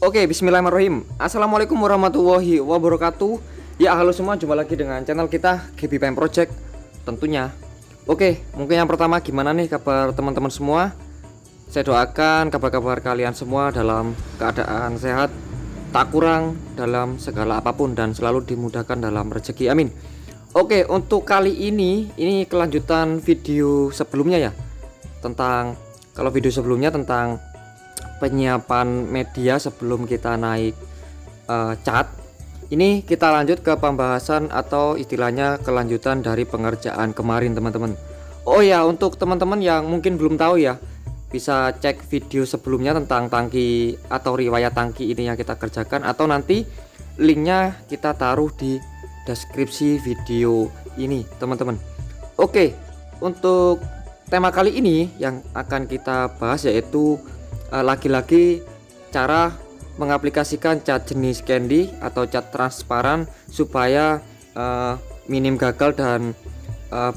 Oke, bismillahirrahmanirrahim. Assalamualaikum warahmatullahi wabarakatuh. Ya, halo semua, jumpa lagi dengan channel kita GBPM Project tentunya. Oke, mungkin yang pertama gimana nih kabar teman-teman semua? Saya doakan kabar-kabar kalian semua dalam keadaan sehat, tak kurang dalam segala apapun, dan selalu dimudahkan dalam rezeki, amin. Oke, untuk kali ini kelanjutan video sebelumnya ya. Kalau video sebelumnya tentang penyiapan media sebelum kita naik cat. Ini kita lanjut ke pembahasan atau istilahnya kelanjutan dari pengerjaan kemarin, teman-teman. Oh ya, untuk teman-teman yang mungkin belum tahu ya, bisa cek video sebelumnya tentang tangki atau riwayat tangki ini yang kita kerjakan, atau nanti linknya kita taruh di deskripsi video ini, teman-teman. Oke, untuk tema kali ini yang akan kita bahas yaitu lagi-lagi cara mengaplikasikan cat jenis candy atau cat transparan supaya minim gagal dan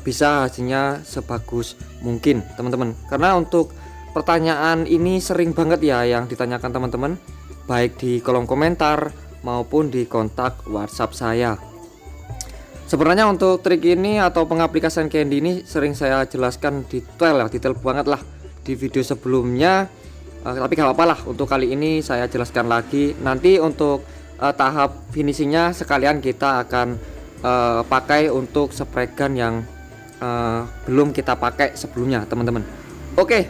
bisa hasilnya sebagus mungkin, teman-teman. Karena untuk pertanyaan ini sering banget ya yang ditanyakan teman-teman, baik di kolom komentar maupun di kontak WhatsApp saya. Sebenarnya untuk trik ini atau pengaplikasian candy ini sering saya jelaskan detail banget lah di video sebelumnya. Tapi gak apa-apa lah, untuk kali ini saya jelaskan lagi. Nanti untuk tahap finishingnya sekalian kita akan pakai untuk spray gun yang belum kita pakai sebelumnya, teman-teman. Oke,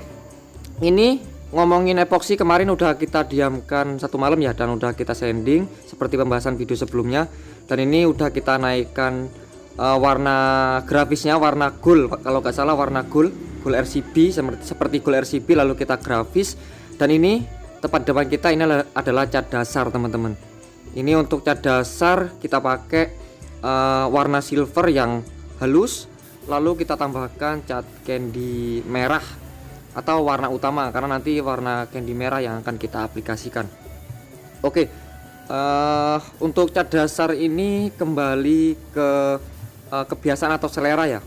ini ngomongin epoksi kemarin udah kita diamkan satu malam ya, dan udah kita sanding seperti pembahasan video sebelumnya. Dan ini udah kita naikkan warna grafisnya, warna gold kalau nggak salah, warna gold RCB, seperti gold RCB, lalu kita grafis. Dan ini tepat depan kita ini adalah cat dasar, teman-teman. Ini untuk cat dasar kita pakai warna silver yang halus, lalu kita tambahkan cat candy merah atau warna utama, karena nanti warna candy merah yang akan kita aplikasikan. Oke, untuk cat dasar ini kembali ke kebiasaan atau selera ya.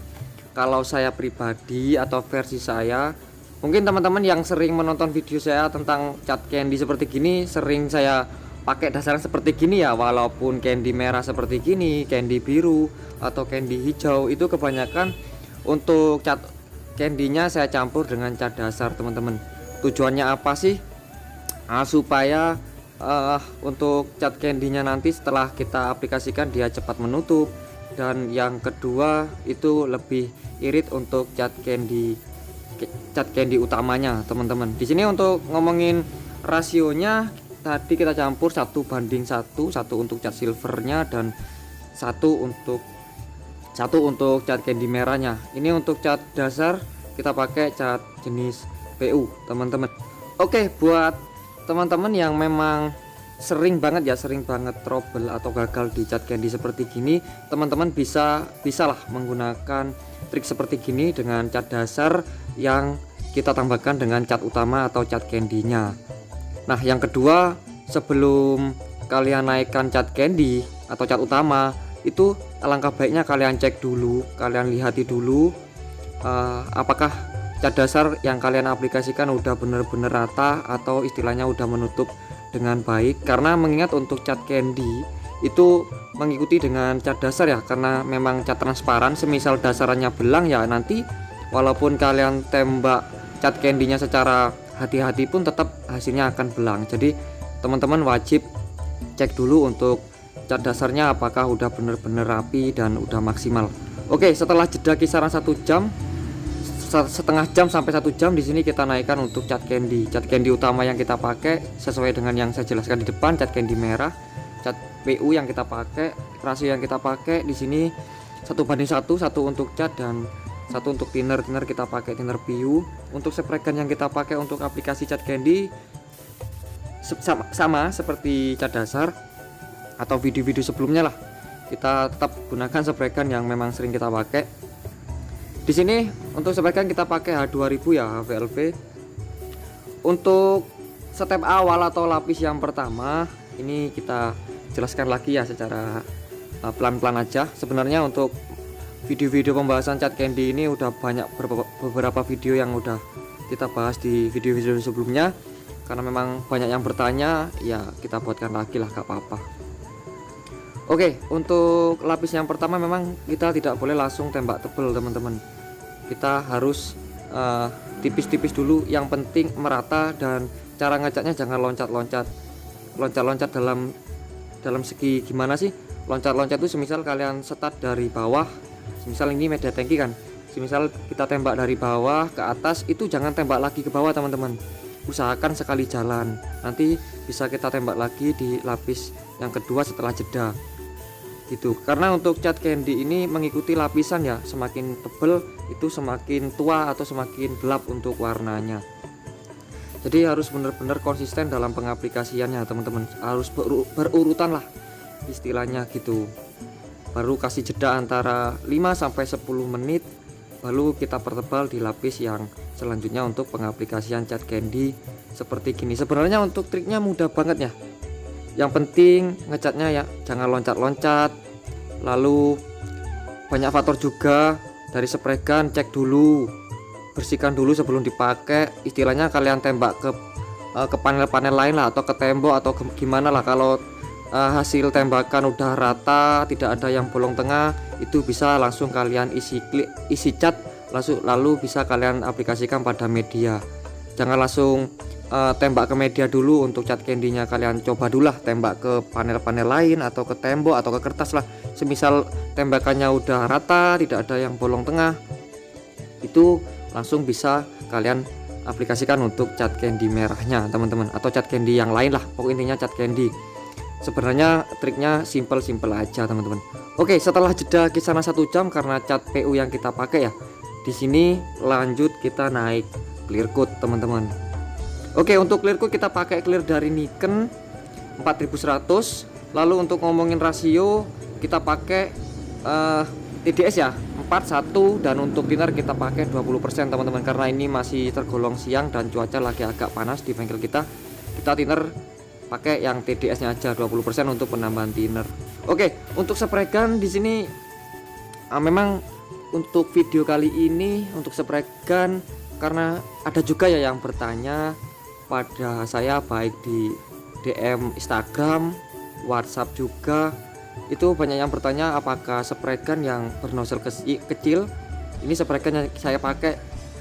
Kalau saya pribadi atau versi saya, mungkin teman-teman yang sering menonton video saya tentang cat candy seperti gini, sering saya pakai dasarnya seperti gini ya. Walaupun candy merah seperti gini, candy biru atau candy hijau, itu kebanyakan untuk cat candy-nya saya campur dengan cat dasar, teman-teman. Tujuannya apa sih? Supaya untuk cat candy-nya nanti setelah kita aplikasikan dia cepat menutup, dan yang kedua itu lebih irit untuk cat candy utamanya, teman-teman. Di sini untuk ngomongin rasionya, tadi kita campur 1:1, satu untuk cat silvernya dan satu untuk cat candy merahnya. Ini untuk cat dasar kita pakai cat jenis PU, teman-teman. Oke, buat teman-teman yang memang sering banget trouble atau gagal di cat candy seperti gini, teman-teman bisalah menggunakan trik seperti gini dengan cat dasar yang kita tambahkan dengan cat utama atau cat candy-nya. Nah, yang kedua, sebelum kalian naikkan cat candy atau cat utama, itu alangkah baiknya kalian cek dulu, kalian lihati dulu apakah cat dasar yang kalian aplikasikan udah bener-bener rata atau istilahnya udah menutup dengan baik. Karena mengingat untuk cat candy itu mengikuti dengan cat dasar ya, karena memang cat transparan, semisal dasarannya belang ya, nanti walaupun kalian tembak cat candy-nya secara hati-hati pun tetap hasilnya akan belang. Jadi teman-teman wajib cek dulu untuk cat dasarnya apakah udah bener-bener rapi dan udah maksimal. Oke, setelah jeda kisaran 1 jam, setengah jam sampai 1 jam, di sini kita naikkan untuk cat candy utama yang kita pakai sesuai dengan yang saya jelaskan di depan. Cat candy merah, cat PU yang kita pakai, rasio yang kita pakai di sini 1:1, satu untuk cat dan satu untuk thinner kita pakai thinner PU. Untuk spray gun yang kita pakai untuk aplikasi cat candy sama seperti cat dasar atau video-video sebelumnya lah, kita tetap gunakan spray gun yang memang sering kita pakai. Di sini untuk spray gun kita pakai H2000 ya, HVLV. Untuk step awal atau lapis yang pertama ini kita jelaskan lagi ya secara pelan-pelan aja. Sebenarnya untuk video-video pembahasan cat candy ini udah banyak beberapa video yang udah kita bahas di video-video sebelumnya. karena memang banyak yang bertanya, ya kita buatkan lagi lah, gak apa-apa. Oke, untuk lapis yang pertama memang kita tidak boleh langsung tembak tebel teman-teman. Kita harus tipis-tipis dulu, yang penting merata, dan cara ngecatnya jangan loncat-loncat dalam segi gimana sih. Loncat-loncat itu semisal kalian start dari bawah, semisal ini media tangki kan, semisal kita tembak dari bawah ke atas, itu jangan tembak lagi ke bawah teman-teman. Usahakan sekali jalan, nanti bisa kita tembak lagi di lapis yang kedua setelah jeda gitu. Karena untuk cat candy ini mengikuti lapisan ya, semakin tebel itu semakin tua atau semakin gelap untuk warnanya. Jadi harus benar-benar konsisten dalam pengaplikasiannya teman-teman, harus berurutan lah istilahnya gitu. Baru kasih jeda antara 5-10 menit, baru kita pertebal di lapis yang selanjutnya untuk pengaplikasian cat candy seperti gini. Sebenarnya untuk triknya mudah banget ya, yang penting ngecatnya ya jangan loncat-loncat, lalu banyak faktor juga. Dari spray gun cek dulu, bersihkan dulu sebelum dipakai, istilahnya kalian tembak ke panel-panel lain lah, atau ke tembok atau gimana lah. Kalau hasil tembakan udah rata, tidak ada yang bolong tengah, itu bisa langsung kalian isi cat, lalu bisa kalian aplikasikan pada media. Jangan langsung tembak ke media dulu untuk cat candy-nya, kalian coba dulu lah tembak ke panel-panel lain atau ke tembok atau ke kertas lah. Semisal tembakannya udah rata, tidak ada yang bolong tengah, itu langsung bisa kalian aplikasikan untuk cat candy merahnya teman-teman, atau cat candy yang lain lah, pokok intinya cat candy. Sebenarnya triknya simple aja teman-teman. Oke, setelah jeda kisaran 1 jam karena cat PU yang kita pakai ya, di sini lanjut kita naik clear coat teman-teman. Oke, untuk clear coat kita pakai clear dari Nikon 4100. Lalu untuk ngomongin rasio kita pakai TDS ya 41, dan untuk thinner kita pakai 20% teman-teman, karena ini masih tergolong siang dan cuaca lagi agak panas di bengkel kita thinner pakai yang TDS nya aja 20% untuk penambahan thinner. Oke, untuk spray gun di sini memang untuk video kali ini untuk spray gun, karena ada juga ya yang bertanya pada saya baik di DM Instagram, WhatsApp juga, itu banyak yang bertanya apakah spray gun yang bernozzle kecil. Ini spray gun yang saya pakai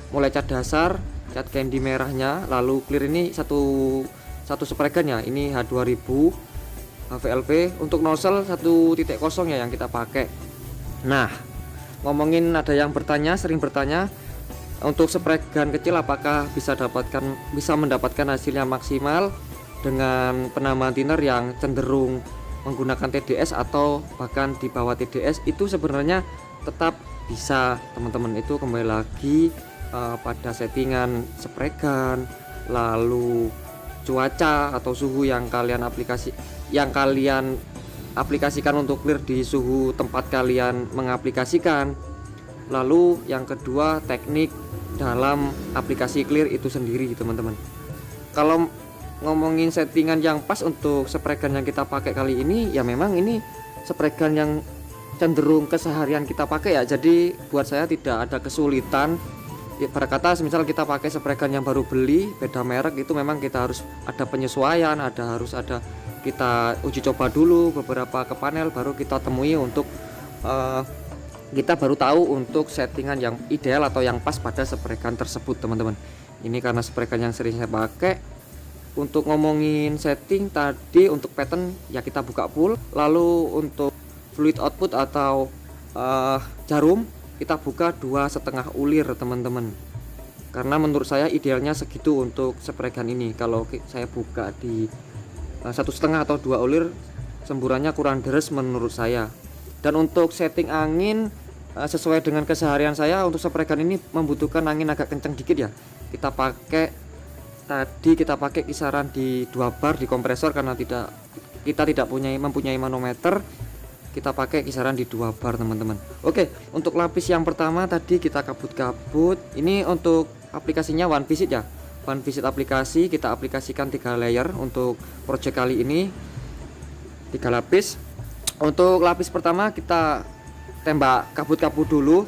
mulai cat dasar, cat candy merahnya, lalu clear ini satu spray gun ya, ini H2000 VLP. Untuk nozzle 1.0 ya yang kita pakai. Nah, ngomongin ada yang sering bertanya untuk spray gun kecil apakah bisa mendapatkan hasilnya maksimal dengan penambahan thinner yang cenderung menggunakan TDS atau bahkan di bawah TDS. Itu sebenarnya tetap bisa teman-teman, itu kembali lagi pada settingan spray gun, lalu cuaca atau suhu yang kalian aplikasikan untuk clear di suhu tempat kalian mengaplikasikan. Lalu yang kedua, teknik dalam aplikasi clear itu sendiri teman-teman. Kalau ngomongin settingan yang pas untuk spray gun yang kita pakai kali ini, ya memang ini spray gun yang cenderung keseharian kita pakai ya, jadi buat saya tidak ada kesulitan ya. Berkata semisal kita pakai spray gun yang baru beli beda merek, itu memang kita harus ada penyesuaian, harus ada kita uji coba dulu beberapa ke panel, baru kita temui untuk kita baru tahu untuk settingan yang ideal atau yang pas pada spray gun tersebut teman-teman. Ini karena spray gun yang sering saya pakai. Untuk ngomongin setting tadi, untuk pattern ya kita buka full, lalu untuk fluid output atau jarum kita buka 2,5 ulir teman-teman, karena menurut saya idealnya segitu untuk spray gun ini. Kalau saya buka di 1,5 atau 2 ulir, semburannya kurang deres menurut saya. Dan untuk setting angin sesuai dengan keseharian saya, untuk spray gun ini membutuhkan angin agak kencang dikit ya. Kita pakai kisaran di 2 bar di kompresor, karena kita tidak mempunyai manometer. Kita pakai kisaran di 2 bar teman-teman. Oke, untuk lapis yang pertama tadi kita kabut. Ini untuk aplikasinya one visit ya, one visit aplikasi. Kita aplikasikan 3 layer untuk project kali ini, 3 lapis. Untuk lapis pertama kita tembak kabut-kabut dulu.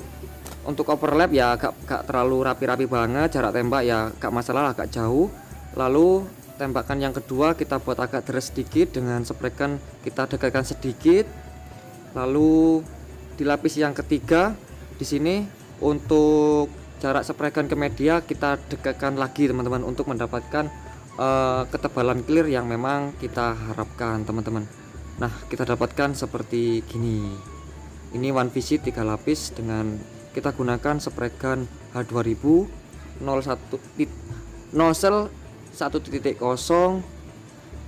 Untuk overlap ya gak terlalu rapi-rapi banget, jarak tembak ya gak masalah, agak jauh. Lalu tembakan yang kedua kita buat agak deres sedikit dengan sprekan, kita dekatkan sedikit. Lalu di lapis yang ketiga di sini untuk jarak sprekan ke media kita dekatkan lagi teman-teman, untuk mendapatkan ketebalan clear yang memang kita harapkan teman-teman. Nah, kita dapatkan seperti gini. Ini One Visit 3 lapis dengan kita gunakan sprekan H2000 nozzle 1.0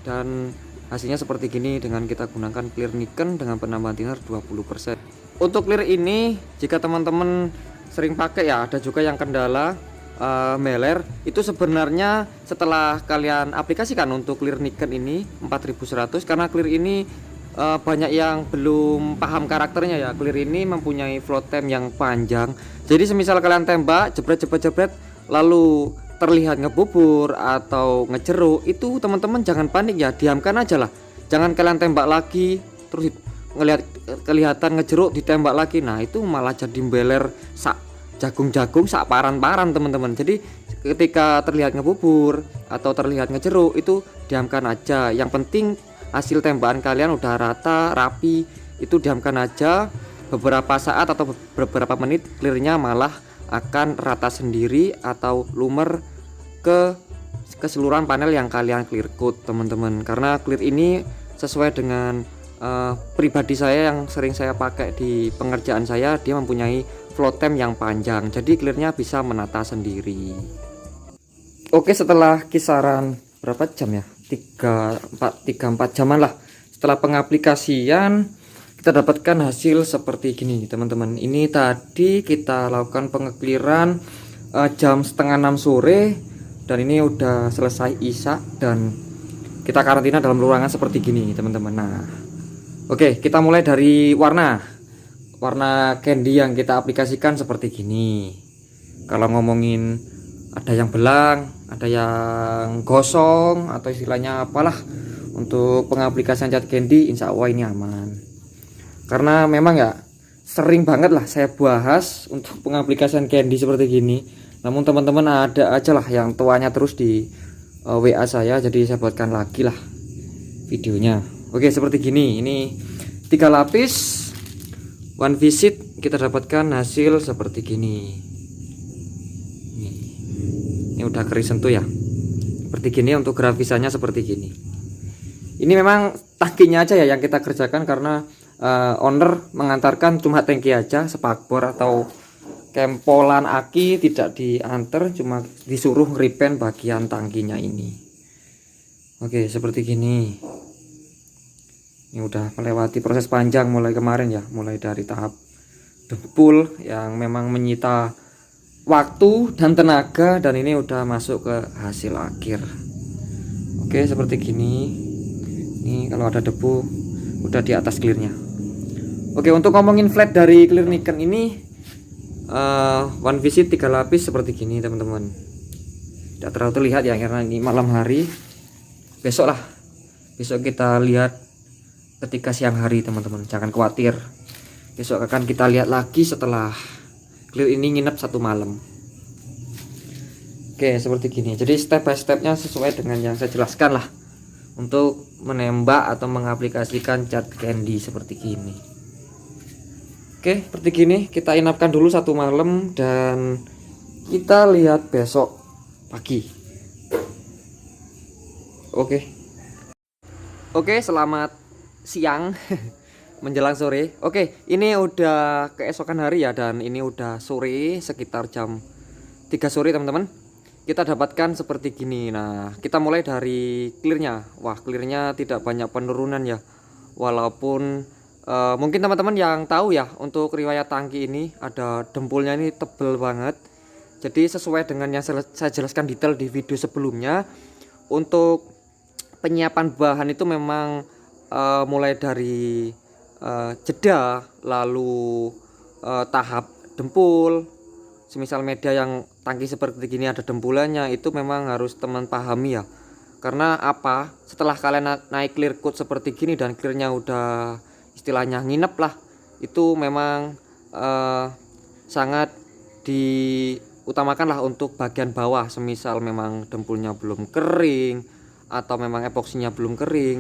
dan hasilnya seperti gini dengan kita gunakan clear Nikon dengan penambahan thinner 20%. Untuk clear ini jika teman-teman sering pakai ya, ada juga yang kendala meler, itu sebenarnya setelah kalian aplikasikan untuk clear Nikon ini 4100, karena clear ini banyak yang belum paham karakternya ya. Clear ini mempunyai float time yang panjang, jadi semisal kalian tembak jebret lalu terlihat ngebubur atau ngejeruk, itu teman-teman jangan panik ya, diamkan aja lah, jangan kalian tembak lagi terus kelihatan ngejeruk ditembak lagi, nah itu malah jadi beler sak jagung-jagung sak paran-paran teman-teman. Jadi ketika terlihat ngebubur atau terlihat ngejeruk itu diamkan aja, yang penting hasil tembakan kalian udah rata rapi, itu diamkan aja beberapa saat atau beberapa menit, clearnya malah akan rata sendiri atau lumer ke keseluruhan panel yang kalian clear coat teman-teman. Karena clear ini sesuai dengan pribadi saya yang sering saya pakai di pengerjaan saya, dia mempunyai float time yang panjang, jadi clearnya bisa menata sendiri. Oke, setelah kisaran berapa jam ya, 3-4 jaman lah setelah pengaplikasian, kita dapatkan hasil seperti gini teman-teman. Ini tadi kita lakukan pengekliran jam setengah 6 sore, dan ini udah selesai isya dan kita karantina dalam ruangan seperti gini teman-teman. Nah, oke, kita mulai dari warna candy yang kita aplikasikan seperti gini. Kalau ngomongin ada yang belang, ada yang gosong atau istilahnya apalah, untuk pengaplikasian cat candy insya Allah ini aman. Karena memang ya sering banget lah saya bahas untuk pengaplikasian candy seperti gini, namun teman-teman ada aja lah yang tuanya terus di WA saya, jadi saya buatkan lagi lah videonya. Oke, seperti gini. Ini 3 lapis One Visit, kita dapatkan hasil seperti gini. Ini udah keris sentuh ya, seperti gini. Untuk grafisanya seperti gini. Ini memang tangkinya aja ya yang kita kerjakan, karena owner mengantarkan cuma tangki aja, spakbor atau kempolan aki tidak diantar, cuma disuruh repaint bagian tangkinya ini. Oke, seperti gini. Ini udah melewati proses panjang mulai kemarin ya, mulai dari tahap dempul yang memang menyita waktu dan tenaga, dan ini udah masuk ke hasil akhir. Oke, seperti gini. Ini kalau ada debu udah di atas clearnya. Oke, untuk ngomongin flat dari clear Nikon ini One Visit 3 lapis seperti gini teman-teman. Tidak terlalu terlihat ya karena ini malam hari. Besok kita lihat ketika siang hari teman-teman, jangan khawatir. Besok akan kita lihat lagi setelah clear ini nginep 1 malam. Oke, seperti gini. Jadi step by stepnya sesuai dengan yang saya jelaskan lah, untuk menembak atau mengaplikasikan cat candy seperti gini. Oke, seperti gini. Kita inapkan dulu 1 malam dan kita lihat besok pagi. Oke, selamat siang menjelang sore. Oke, ini udah keesokan hari ya, dan ini udah sore sekitar jam 3 sore teman-teman. Kita dapatkan seperti gini. Nah, kita mulai dari clearnya. Wah, clearnya tidak banyak penurunan ya, walaupun mungkin teman-teman yang tahu ya, untuk riwayat tangki ini ada dempulnya ini tebel banget. Jadi sesuai dengan yang saya jelaskan detail di video sebelumnya, untuk penyiapan bahan itu memang mulai dari jeda, lalu tahap dempul. Semisal media yang tangki seperti gini ada dempulannya, itu memang harus teman pahami ya. Karena apa? Setelah kalian naik clear coat seperti gini dan clearnya udah istilahnya nginep lah, itu memang sangat diutamakan lah untuk bagian bawah. Semisal memang dempulnya belum kering atau memang epoksinya belum kering,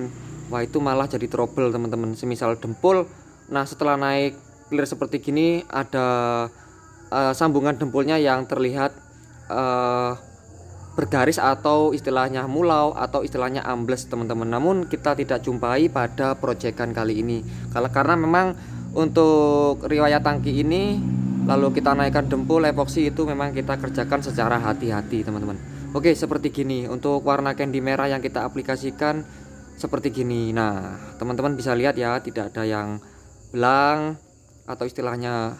wah itu malah jadi trouble teman-teman. Semisal dempul, nah setelah naik clear seperti gini ada sambungan dempulnya yang terlihat bergaris atau istilahnya mulau atau istilahnya ambles teman-teman. Namun kita tidak jumpai pada proyekan kali ini karena memang untuk riwayat tangki ini lalu kita naikkan dempul epoksi itu memang kita kerjakan secara hati-hati teman-teman. Oke, seperti gini untuk warna candy merah yang kita aplikasikan seperti gini. Nah teman-teman bisa lihat ya, tidak ada yang belang atau istilahnya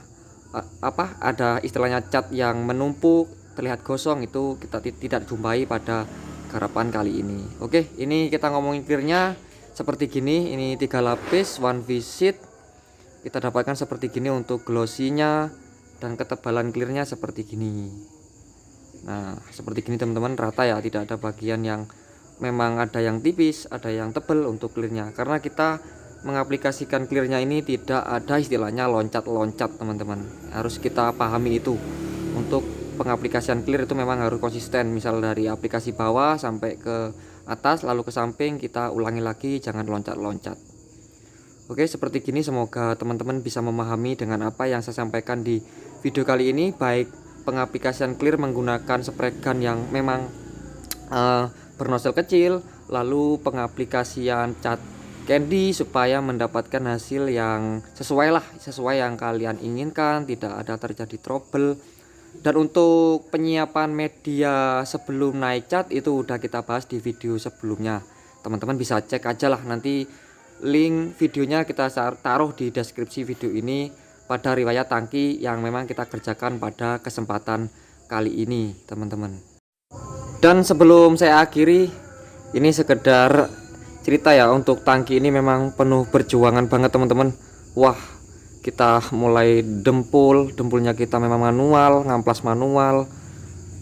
ada istilahnya cat yang menumpuk terlihat gosong, itu kita tidak jumpai pada garapan kali ini. Oke, ini kita ngomongin clearnya seperti gini. Ini 3 lapis one visit kita dapatkan seperti gini untuk glossy-nya dan ketebalan clearnya seperti gini. Nah seperti gini teman-teman, rata ya, tidak ada bagian yang memang ada yang tipis ada yang tebal untuk clearnya, karena kita mengaplikasikan clearnya ini tidak ada istilahnya loncat-loncat teman-teman, harus kita pahami itu. Untuk pengaplikasian clear itu memang harus konsisten, misal dari aplikasi bawah sampai ke atas lalu ke samping kita ulangi lagi, jangan loncat-loncat. Oke, seperti gini, semoga teman-teman bisa memahami dengan apa yang saya sampaikan di video kali ini, baik pengaplikasian clear menggunakan spray gun yang memang bernozzle kecil, lalu pengaplikasian cat candy supaya mendapatkan hasil yang sesuai yang kalian inginkan, tidak ada terjadi trouble. Dan untuk penyiapan media sebelum naik cat itu udah kita bahas di video sebelumnya, teman-teman bisa cek aja lah, nanti link videonya kita taruh di deskripsi video ini pada riwayat tangki yang memang kita kerjakan pada kesempatan kali ini teman-teman. Dan sebelum saya akhiri, ini sekedar cerita ya, untuk tangki ini memang penuh perjuangan banget teman-teman. Wah, kita mulai dempulnya kita memang manual, ngamplas manual,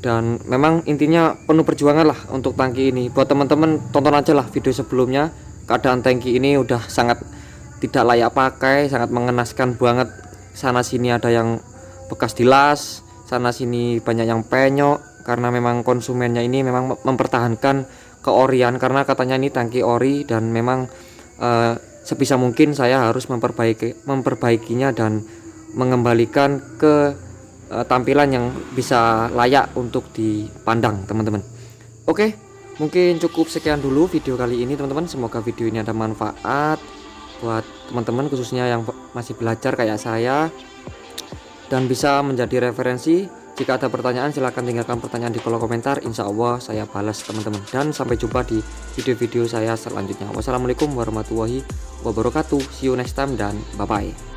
dan memang intinya penuh perjuangan lah untuk tangki ini. Buat teman-teman tonton aja lah video sebelumnya, keadaan tangki ini udah sangat tidak layak pakai, sangat mengenaskan banget. Sana sini ada yang bekas dilas, sana sini banyak yang penyok, karena memang konsumennya ini memang mempertahankan keorian, karena katanya ini tangki ori, dan memang sebisa mungkin saya harus memperbaikinya dan mengembalikan ke tampilan yang bisa layak untuk dipandang teman-teman. Oke, mungkin cukup sekian dulu video kali ini teman-teman, semoga video ini ada manfaat buat teman-teman khususnya yang masih belajar kayak saya, dan bisa menjadi referensi. Jika ada pertanyaan silahkan tinggalkan pertanyaan di kolom komentar, insya Allah saya balas teman-teman. Dan sampai jumpa di video-video saya selanjutnya. Wassalamualaikum warahmatullahi wabarakatuh. See you next time dan bye bye.